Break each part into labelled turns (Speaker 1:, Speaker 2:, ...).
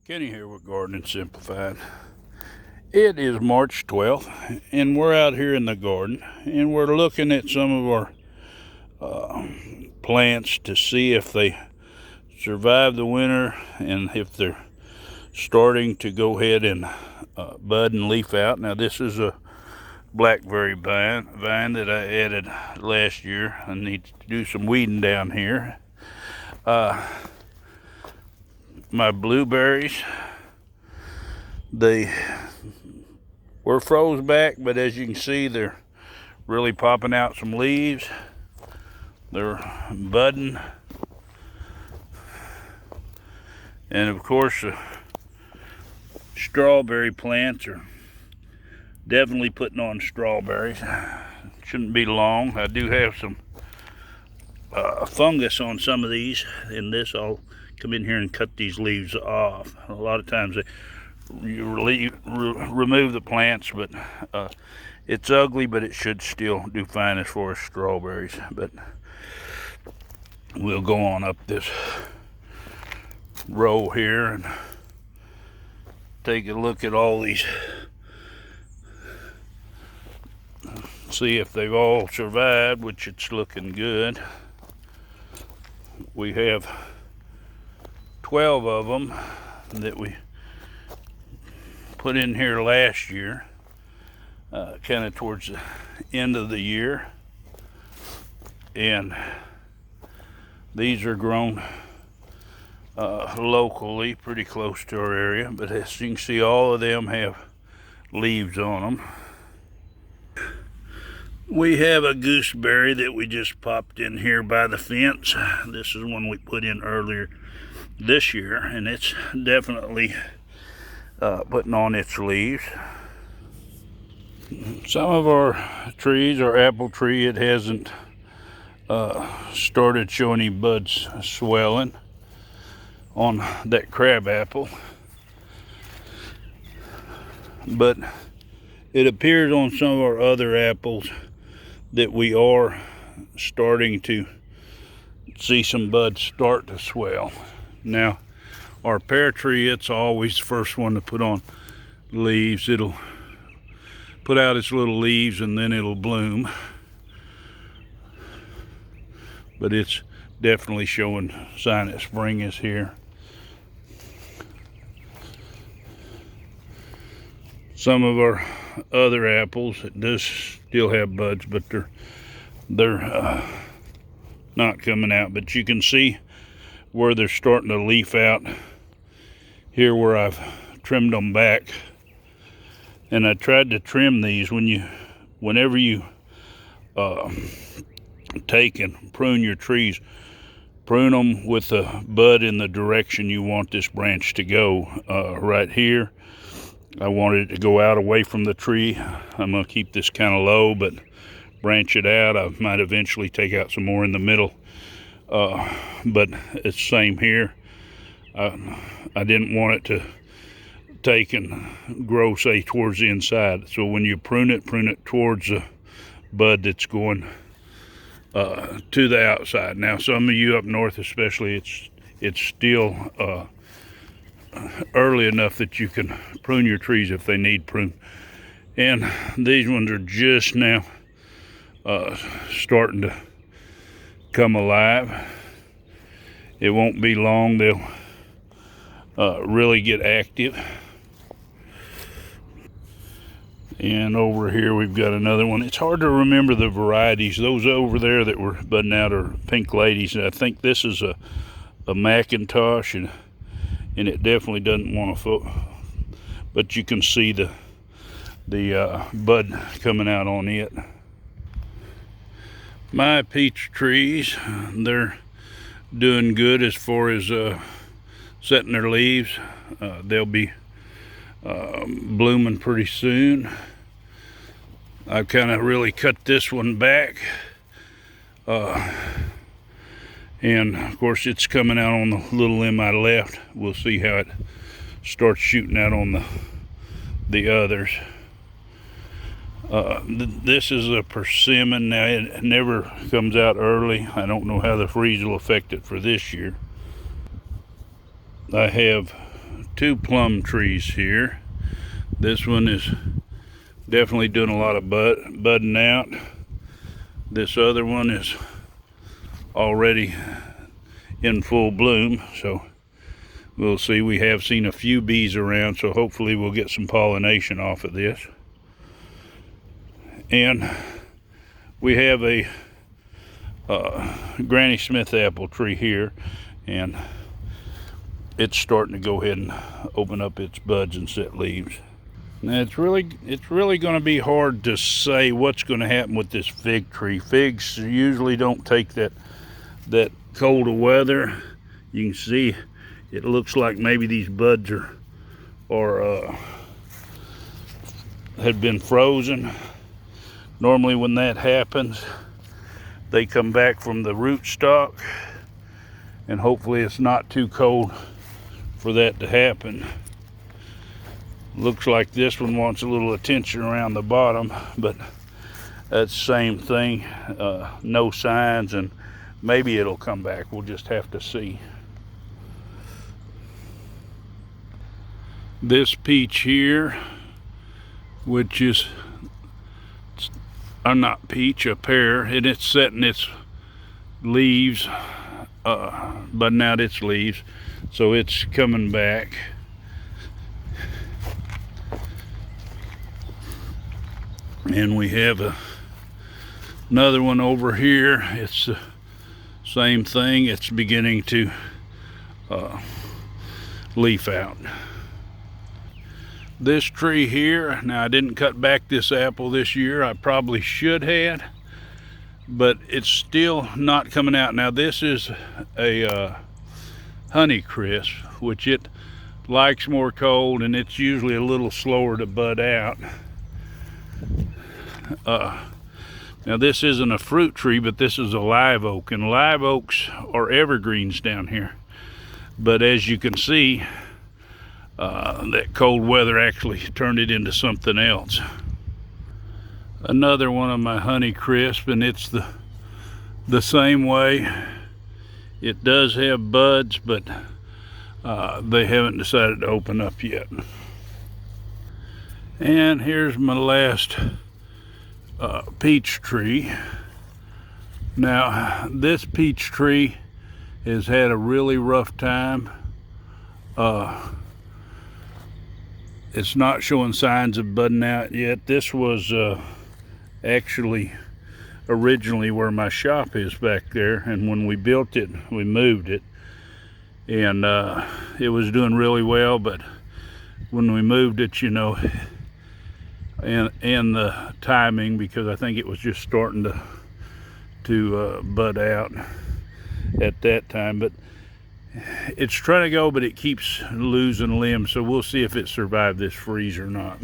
Speaker 1: Kenny here with Gardening Simplified. It is March 12th, and we're out here in the garden, and we're looking at some of our plants to see if they survive the winter and if they're starting to go ahead and bud and leaf out. Now, this is a Blackberry vine that I added last year. I need to do some weeding down here. My blueberries, they were froze back, but as you can see, they're really popping out some leaves. They're budding. And of course, strawberry plants are definitely putting on strawberries. Shouldn't be long. I do have some fungus on some of these. In this, I'll come in here and cut these leaves off. A lot of times you remove the plants, but it's ugly, but it should still do fine as far as strawberries. But we'll go on up this row here and take a look at all these, see if they've all survived, which it's looking good. We have 12 of them that we put in here last year, kind of towards the end of the year, and these are grown locally, pretty close to our area. But as you can see, all of them have leaves on them. We have a gooseberry that we just popped in here by the fence. This is one we put in earlier this year, and it's definitely putting on its leaves. Some of our trees, our apple tree, it hasn't started showing any buds swelling on that crab apple, but it appears on some of our other apples that we are starting to see some buds start to swell. Now, our pear tree, it's always the first one to put on leaves. It'll put out its little leaves and then it'll bloom. But it's definitely showing sign that spring is here. Some of our other apples, it does still have buds, but they're not coming out. But you can see where they're starting to leaf out here where I've trimmed them back. And I tried to trim these whenever you take and prune your trees, prune them with the bud in the direction you want this branch to go. Right here, I wanted it to go out away from the tree. I'm going to keep this kind of low, but branch it out. I might eventually take out some more in the middle. But it's the same here. I didn't want it to take and grow, say, towards the inside. So when you prune it towards the bud that's going to the outside. Now, some of you up north especially, it's still early enough that you can prune your trees if they need prune. And these ones are just now starting to come alive. It won't be long they'll really get active. And over here we've got another one. It's hard to remember the varieties. Those over there that were budding out are pink ladies. And I think this is a Macintosh, and it definitely doesn't want to foot. But you can see the bud coming out on it. My peach trees, they're doing good as far as setting their leaves. They'll be blooming pretty soon. I've kind of really cut this one back, and of course it's coming out on the little limb I left. We'll see how it starts shooting out on the others. This is a persimmon. Now, it never comes out early. I don't know how the freeze will affect it for this year. I have two plum trees here. This one is definitely doing a lot of budding out. This other one is already in full bloom, so we'll see. We have seen a few bees around, so hopefully we'll get some pollination off of this. And we have a Granny Smith apple tree here, and it's starting to go ahead and open up its buds and set leaves. Now it's really going to be hard to say what's going to happen with this fig tree. Figs usually don't take that cold of weather. You can see it looks like maybe these buds had been frozen. Normally when that happens, they come back from the rootstock, and hopefully it's not too cold for that to happen. Looks like this one wants a little attention around the bottom, but that's the same thing. No signs, and maybe it'll come back. We'll just have to see. This peach here, which is not peach, a pear, and it's setting its leaves, budding out its leaves, so it's coming back. And we have another one over here. It's the same thing. It's beginning to leaf out. This tree here, now I didn't cut back this apple this year. I probably should have, but it's still not coming out. Now this is a Honeycrisp, which it likes more cold, and it's usually a little slower to bud out. Now this isn't a fruit tree, but this is a live oak, and live oaks are evergreens down here. But as you can see, that cold weather actually turned it into something else. Another one of my Honeycrisp, and it's the same way. It does have buds, but they haven't decided to open up yet. And here's my last peach tree. Now this peach tree has had a really rough time. It's not showing signs of budding out yet. This was actually originally where my shop is back there, and when we built it, we moved it, and it was doing really well. But when we moved it, you know, and the timing, because I think it was just starting to bud out at that time, but it's trying to go, but it keeps losing limbs, so we'll see if it survived this freeze or not.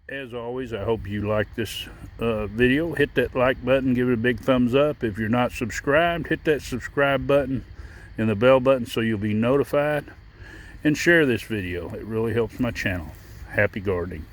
Speaker 1: As always, I hope you like this video. Hit that like button, give it a big thumbs up. If you're not subscribed, hit that subscribe button and the bell button so you'll be notified, and share this video. It really helps my channel. Happy gardening.